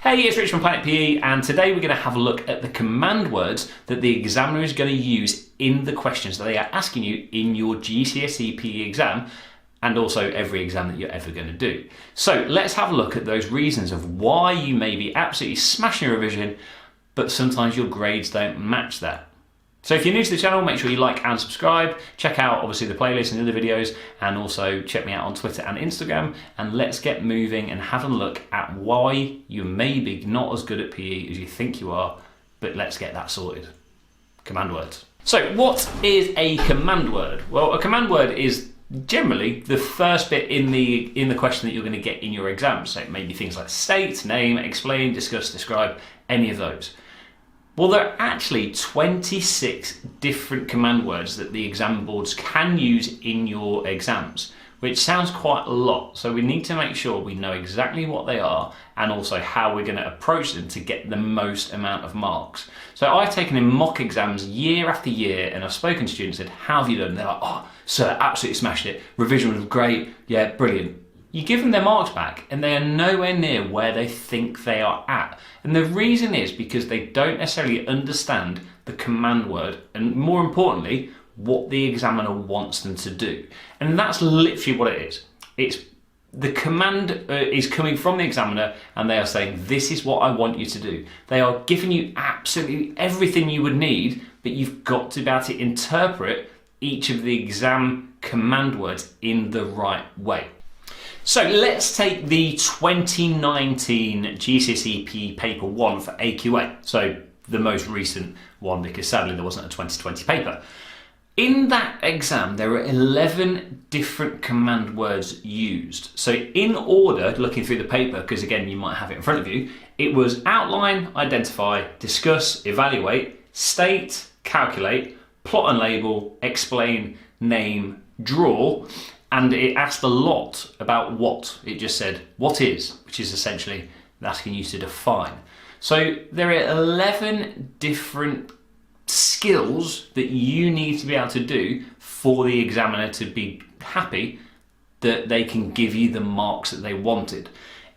Hey, it's Rich from Planet PE, and today we're going to have a look at the command words that the examiner is going to use in the questions that they are asking you in your GCSE PE exam, and also every exam that you're ever going to do. So let's have a look at those reasons of why you may be absolutely smashing your revision, but sometimes your grades don't match that. So if you're new to the channel, make sure you like and subscribe. Check out obviously the playlist and the other videos, and also check me out on Twitter and Instagram, and let's get moving and have a look at why you may be not as good at PE as you think you are, but let's get that sorted. Command words. So what is a command word? Well, a command word is generally the first bit in the question that you're going to get in your exam. So it may be things like state, name, explain, discuss, describe, any of those. Well, there are actually 26 different command words that the exam boards can use in your exams, which sounds quite a lot. So we need to make sure we know exactly what they are and also how we're going to approach them to get the most amount of marks. So I've taken in mock exams year after year, and I've spoken to students and said, how have you done? They're like, oh, sir, absolutely smashed it. Revision was great. Yeah, brilliant. You give them their marks back and they are nowhere near where they think they are at. And the reason is because they don't necessarily understand the command word, and more importantly, what the examiner wants them to do. And that's literally what it is. It's the command is coming from the examiner, and they are saying, this is what I want you to do. They are giving you absolutely everything you would need, but you've got to be able to interpret each of the exam command words in the right way. So let's take the 2019 GCSE PE Paper 1 for AQA, so the most recent one, because sadly there wasn't a 2020 paper. In that exam, there were 11 different command words used. So in order, looking through the paper, because again you might have it in front of you, it was outline, identify, discuss, evaluate, state, calculate, plot and label, explain, name, draw. And it asked a lot about what. It just said, what is, which is essentially asking you to define. So there are 11 different skills that you need to be able to do for the examiner to be happy that they can give you the marks that they wanted.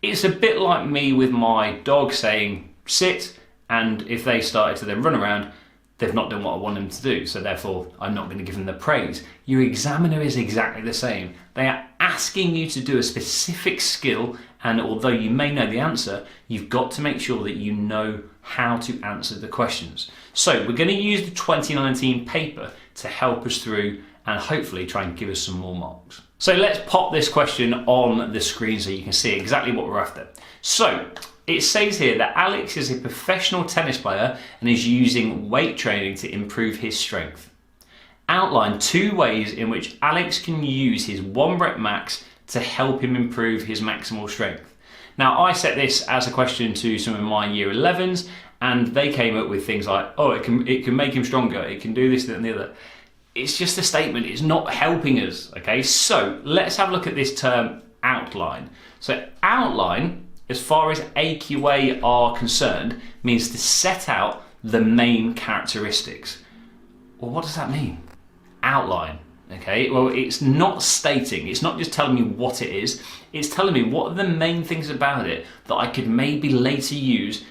It's a bit like me with my dog saying, sit, and if they started to then run around, they've not done what I want them to do, so therefore I'm not going to give them the praise. Your examiner is exactly the same. They are asking you to do a specific skill, and although you may know the answer, you've got to make sure that you know how to answer the questions. So we're going to use the 2019 paper to help us through and hopefully try and give us some more marks. So let's pop this question on the screen so you can see exactly what we're after. So it says here that Alex is a professional tennis player and is using weight training to improve his strength. Outline 2 ways in which Alex can use his 1 rep max to help him improve his maximal strength. Now, I set this as a question to some of my year 11s, and they came up with things like, oh, it can make him stronger, it can do this, that and the other. It's just a statement, it's not helping us, okay? So let's have a look at this term outline. So outline, as far as AQA are concerned, means to set out the main characteristics. Well, what does that mean? Outline, okay? Well, it's not stating, it's not just telling me what it is, it's telling me what are the main things about it that I could maybe later use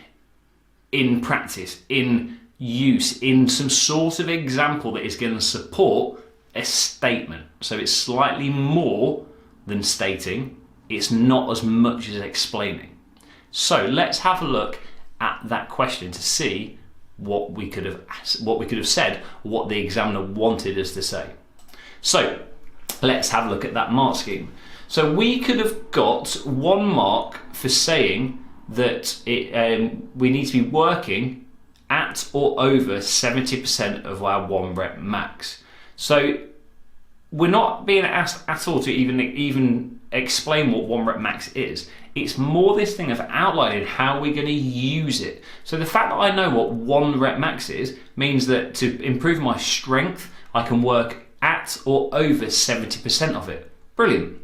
in practice, in use, in some sort of example that is going to support a statement. So it's slightly more than stating, it's not as much as explaining. So let's have a look at that question to see what we could have said, what the examiner wanted us to say. So let's have a look at that mark scheme. So we could have got 1 mark for saying that we need to be working at or over 70% of our 1 rep max. So we're not being asked at all to even explain what 1 rep max is. It's more this thing of outlining how we're going to use it. So the fact that I know what 1 rep max is means that to improve my strength, I can work at or over 70% of it. Brilliant.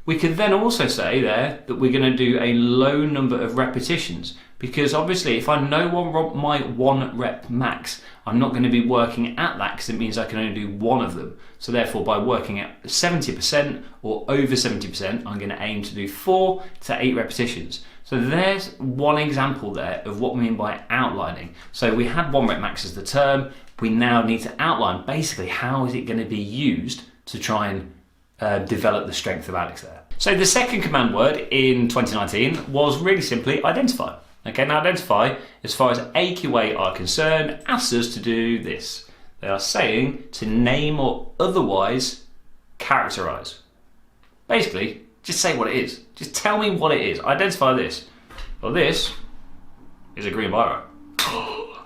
We could then also say there that we're going to do a low number of repetitions, because obviously if I know my 1 rep max, I'm not going to be working at that because it means I can only do 1 of them. So therefore, by working at 70% or over 70%, I'm going to aim to do 4 to 8 repetitions. So there's one example there of what we mean by outlining. So we had 1 rep max as the term. We now need to outline basically how is it going to be used to try and develop the strength of Alex there. So the second command word in 2019 was really simply identify. Okay, now identify, as far as AQA are concerned, asks us to do this. They are saying to name or otherwise characterize. Basically, just say what it is. Just tell me what it is. Identify this. Well, this is a green biro.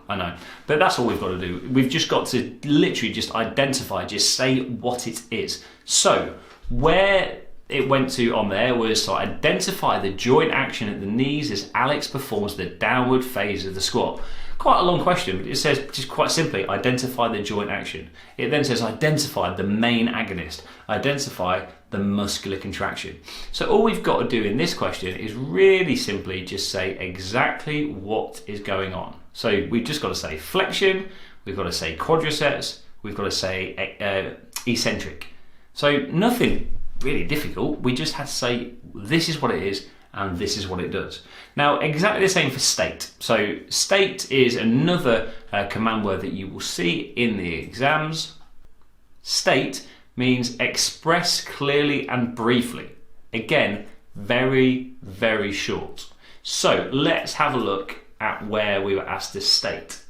I know, but that's all we've got to do. We've just got to literally just identify, just say what it is. So where it went to on there was to identify the joint action at the knees as Alex performs the downward phase of the squat. Quite a long question, but it says just quite simply, identify the joint action. It then says identify the main agonist, identify the muscular contraction. So all we've got to do in this question is really simply just say exactly what is going on. So we've just got to say flexion, we've got to say quadriceps, we've got to say eccentric. So nothing really difficult, we just had to say this is what it is and this is what it does. Now exactly the same for state. So state is another command word that you will see in the exams. State means express clearly and briefly. Again, very, very short. So let's have a look at where we were asked to state.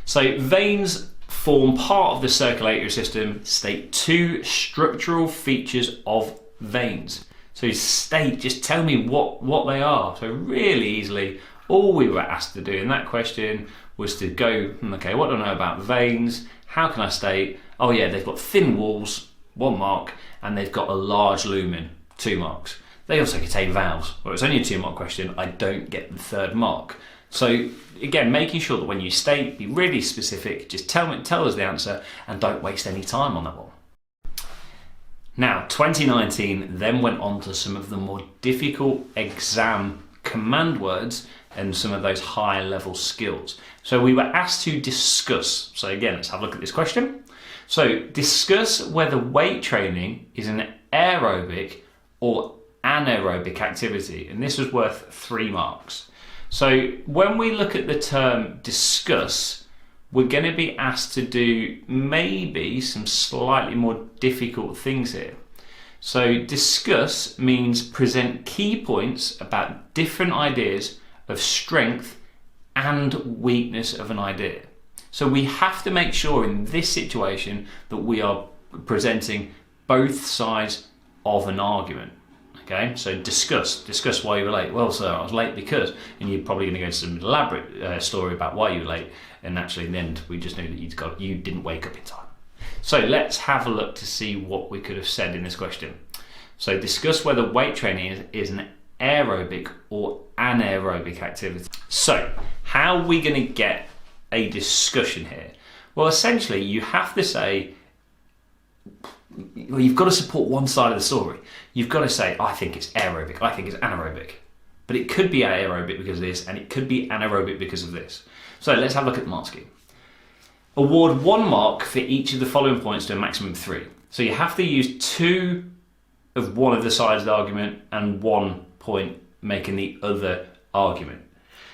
So veins form part of the circulatory system. State 2 structural features of veins. So state, just tell me what they are. So really easily, all we were asked to do in that question was to go, okay, what do I know about veins? How can I state? Oh yeah, they've got thin walls, 1 mark, and they've got a large lumen, 2 marks. They also contain valves. Well, it's only a 2 mark question, I don't get the 3rd mark. So again, making sure that when you state, be really specific, just tell us the answer and don't waste any time on that one. Now, 2019 then went on to some of the more difficult exam command words and some of those high level skills. So we were asked to discuss. So again, let's have a look at this question. So discuss whether weight training is an aerobic or anaerobic activity. And this was worth 3 marks. So when we look at the term discuss, we're going to be asked to do maybe some slightly more difficult things here. So discuss means present key points about different ideas of strength and weakness of an idea. So we have to make sure in this situation that we are presenting both sides of an argument. Okay, so discuss why you were late. Well, sir, I was late because, and you're probably going to go into some elaborate story about why you were late, and actually in the end we just knew that you didn't wake up in time. So let's have a look to see what we could have said in this question. So discuss whether weight training is an aerobic or anaerobic activity. So how are we going to get a discussion here? Well, essentially you have to say, well, you've got to support one side of the story. You've got to say, I think it's aerobic, I think it's anaerobic. But it could be aerobic because of this, and it could be anaerobic because of this. So let's have a look at the mark scheme. Award 1 mark for each of the following points to a maximum of 3. So you have to use 2 of one of the sides of the argument and 1 point making the other argument.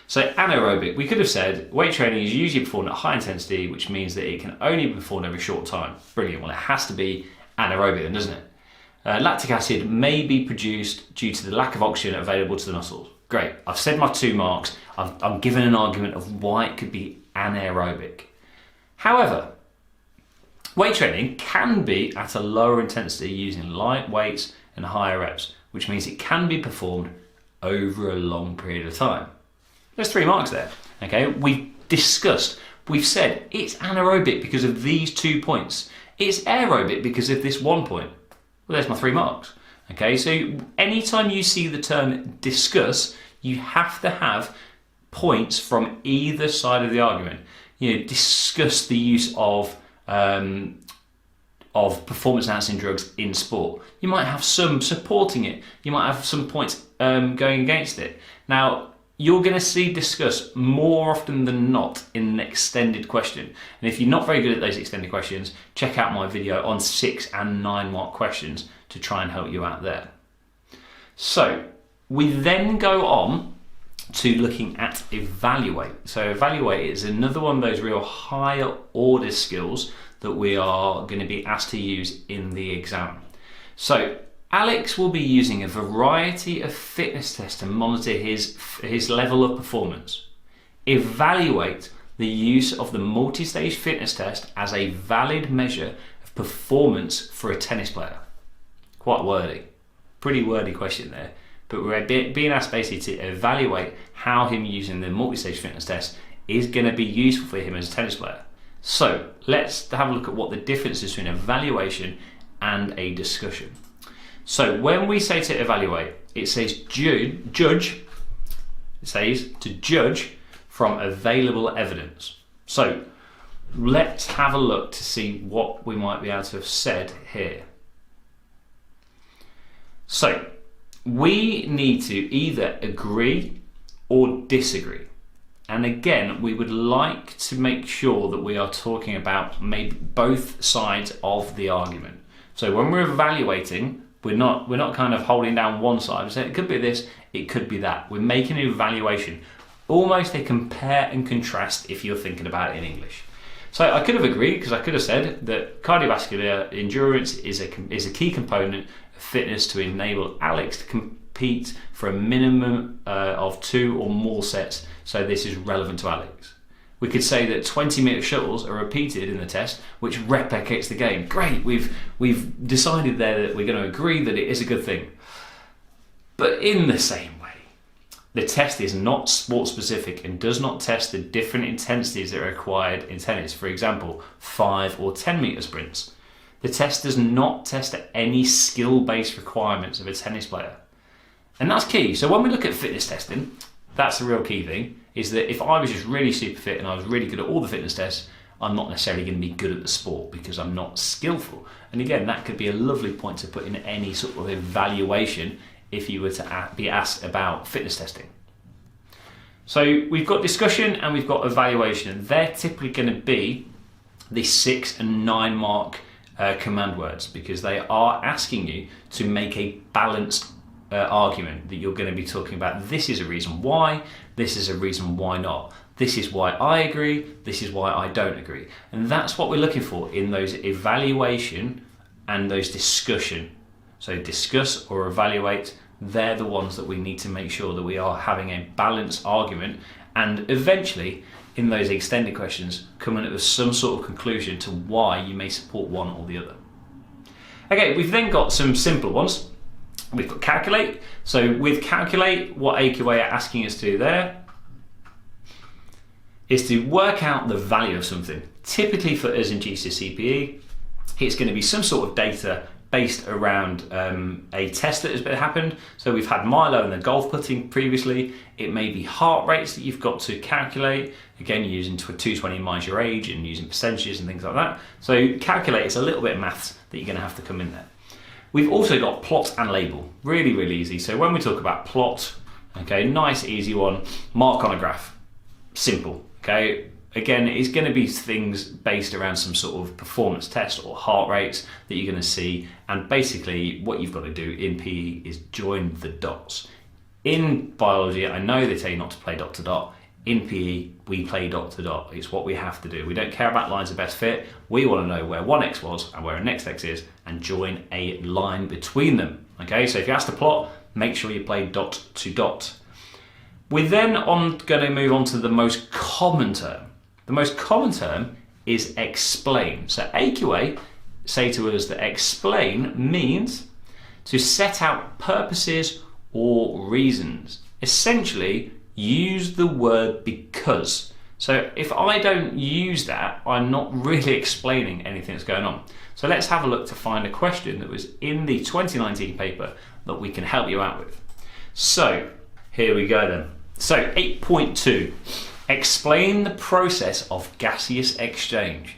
So anaerobic, we could have said weight training is usually performed at high intensity, which means that it can only be performed every short time. Brilliant. Well, it has to be anaerobic then, doesn't it? Lactic acid may be produced due to the lack of oxygen available to the muscles. Great. I've said my 2 marks. I'm given an argument of why it could be anaerobic. However, weight training can be at a lower intensity using light weights and higher reps, which means it can be performed over a long period of time. There's 3 marks there. Okay, we've discussed, we've said it's anaerobic because of these 2 points. It's aerobic because of this 1 point. Well, there's my 3 marks. Okay, so anytime you see the term discuss, you have to have points from either side of the argument. You know, discuss the use of performance enhancing drugs in sport. You might have some supporting it. You might have some points going against it. Now, you're going to see discuss more often than not in an extended question. And if you're not very good at those extended questions, check out my video on 6 and 9 mark questions to try and help you out there. So We then go on to looking at evaluate. So evaluate is another one of those real higher order skills that we are going to be asked to use in the exam. So Alex will be using a variety of fitness tests to monitor his level of performance. Evaluate the use of the multi-stage fitness test as a valid measure of performance for a tennis player. Quite wordy. Pretty wordy question there. But we're being asked basically to evaluate how him using the multi-stage fitness test is going to be useful for him as a tennis player. So let's have a look at what the difference is between evaluation and a discussion. So when we say to evaluate, it says judge. It says to judge from available evidence. So let's have a look to see what we might be able to have said here. So we need to either agree or disagree. And again, we would like to make sure that we are talking about maybe both sides of the argument. So when we're evaluating, we're not kind of holding down one side. We're saying it could be this, it could be that. We're making an evaluation, almost a compare and contrast if you're thinking about it in English. So I could have agreed, because I could have said that cardiovascular endurance is a key component of fitness to enable Alex to compete for a minimum of 2 or more sets. So this is relevant to Alex. We could say that 20-meter shuttles are repeated in the test, which replicates the game. Great, we've decided there that we're going to agree that it is a good thing. But in the same way, the test is not sport specific and does not test the different intensities that are required in tennis. For example, 5 or 10-meter sprints. The test does not test any skill-based requirements of a tennis player. And that's key. So when we look at fitness testing, that's the real key thing, is that if I was just really super fit and I was really good at all the fitness tests, I'm not necessarily going to be good at the sport because I'm not skillful. And again, that could be a lovely point to put in any sort of evaluation if you were to be asked about fitness testing. So we've got discussion and we've got evaluation, and they're typically going to be the 6 and 9 mark command words, because they are asking you to make a balanced argument that you're going to be talking about. This is a reason why, this is a reason why not. This is why I agree, this is why I don't agree. And that's what we're looking for in those evaluation and those discussion. So discuss or evaluate, they're the ones that we need to make sure that we are having a balanced argument, and eventually in those extended questions coming up with some sort of conclusion to why you may support one or the other. Okay, we've then got some simple ones. We've got calculate. So with calculate, what AQA are asking us to do there is to work out the value of something. Typically for us in GCSE PE, it's going to be some sort of data based around a test that has happened. So we've had Milo and the golf putting previously. It may be heart rates that you've got to calculate, again using 220 minus your age and using percentages and things like that. So calculate is a little bit of maths that you're going to have to come in there. We've also got plot and label, really, really easy. So when we talk about plot, okay, nice, easy one, mark on a graph, simple, okay? Again, it's going to be things based around some sort of performance test or heart rates that you're going to see. And basically what you've got to do in PE is join the dots. In biology, I know they tell you not to play dot to dot. In PE, we play dot to dot. It's what we have to do. We don't care about lines of best fit. We want to know where one X was and where a next X is and join a line between them. Okay, so if you're asked to plot, make sure you play dot to dot. We're then going to move on to the most common term. The most common term is explain. So AQA say to us that explain means to set out purposes or reasons. Essentially, use the word because. So if I don't use that, I'm not really explaining anything that's going on. So let's have a look to find a question that was in the 2019 paper that we can help you out with. So here we go then. So 8.2, explain the process of gaseous exchange.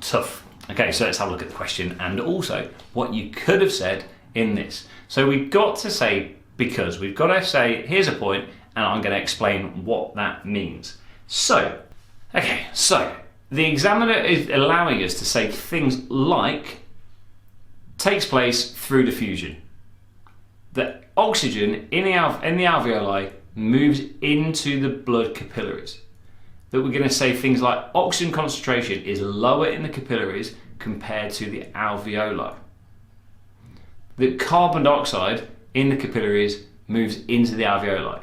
Tough. Okay, so let's have a look at the question and also what you could have said in this. So we've got to say because. We've got to say, here's a point, and I'm going to explain what that means. So the examiner is allowing us to say things like takes place through diffusion. That oxygen in the alveoli moves into the blood capillaries. That we're going to say things like oxygen concentration is lower in the capillaries compared to the alveoli. That carbon dioxide in the capillaries moves into the alveoli.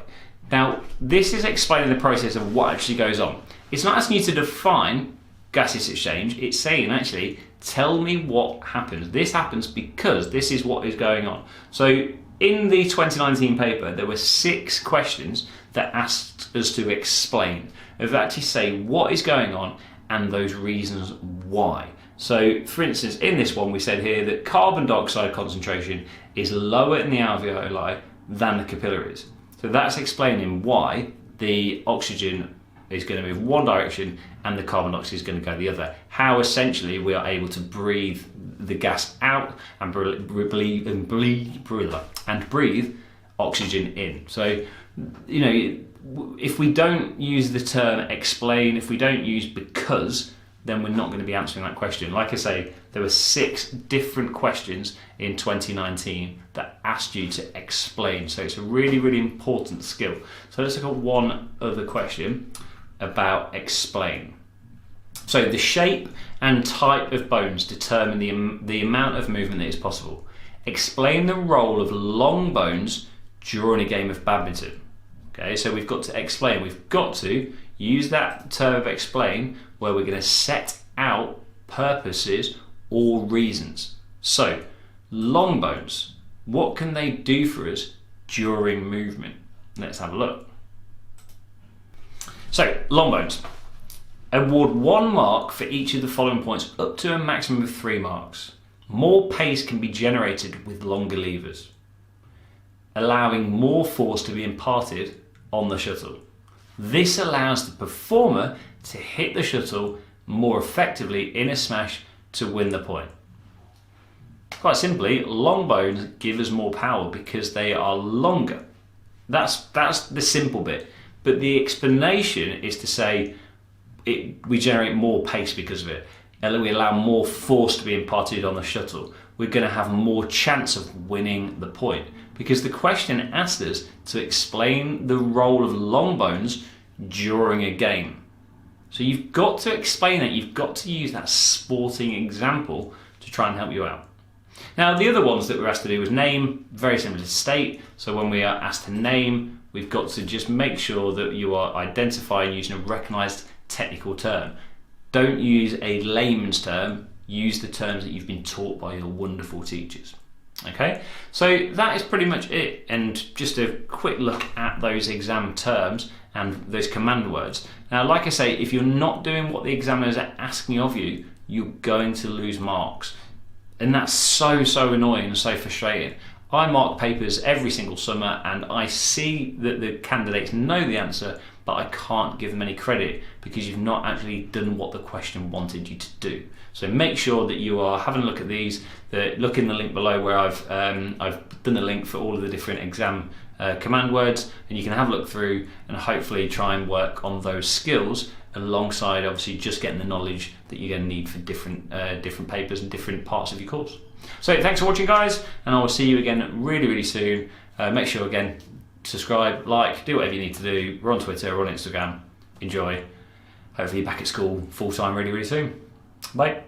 Now, this is explaining the process of what actually goes on. It's not asking you to define gaseous exchange, it's saying actually, tell me what happens. This happens because this is what is going on. So in the 2019 paper, there were 6 questions that asked us to explain, of actually say what is going on and those reasons why. So for instance, in this one, we said here that carbon dioxide concentration is lower in the alveoli than the capillaries. So that's explaining why the oxygen is going to move one direction and the carbon dioxide is going to go the other. How essentially we are able to breathe the gas out and breathe oxygen in. So, you know, if we don't use the term explain, if we don't use because, then we're not going to be answering that question. Like I say, there were 6 different questions in 2019 that asked you to explain. So it's a really, really important skill. So let's look at one other question about explain. So the shape and type of bones determine the amount of movement that is possible. Explain the role of long bones during a game of badminton. Okay, so we've got to explain, we've got to use that term of explain where we're going to set out purposes or reasons. So, long bones, what can they do for us during movement? Let's have a look. So, long bones. Award 1 mark for each of the following points up to a maximum of 3 marks. More pace can be generated with longer levers, allowing more force to be imparted on the shuttle. This allows the performer to hit the shuttle more effectively in a smash to win the point. Quite simply, long bones give us more power because they are longer. That's the simple bit. But the explanation is to say we generate more pace because of it. And we allow more force to be imparted on the shuttle. We're going to have more chance of winning the point. Because the question asked us to explain the role of long bones during a game. So you've got to explain it, you've got to use that sporting example to try and help you out. Now the other ones that we're asked to do was name, very similar to state. So when we are asked to name, we've got to just make sure that you are identifying using a recognised technical term. Don't use a layman's term, use the terms that you've been taught by your wonderful teachers. Okay, so that is pretty much it, and just a quick look at those exam terms and those command words. Now, like I say, if you're not doing what the examiners are asking of you, you're going to lose marks. And that's so annoying and so frustrating. I mark papers every single summer and I see that the candidates know the answer, but I can't give them any credit because you've not actually done what the question wanted you to do. So make sure that you are having a look at these. Look in the link below where I've done the link for all of the different exam command words, and you can have a look through and hopefully try and work on those skills alongside obviously just getting the knowledge that you're going to need for different papers and different parts of your course. So thanks for watching, guys, and I will see you again really soon. Make sure again, subscribe, like, do whatever you need to do. We're on Twitter, we're on Instagram. Enjoy. Hopefully you're back at school full time really soon. Bye.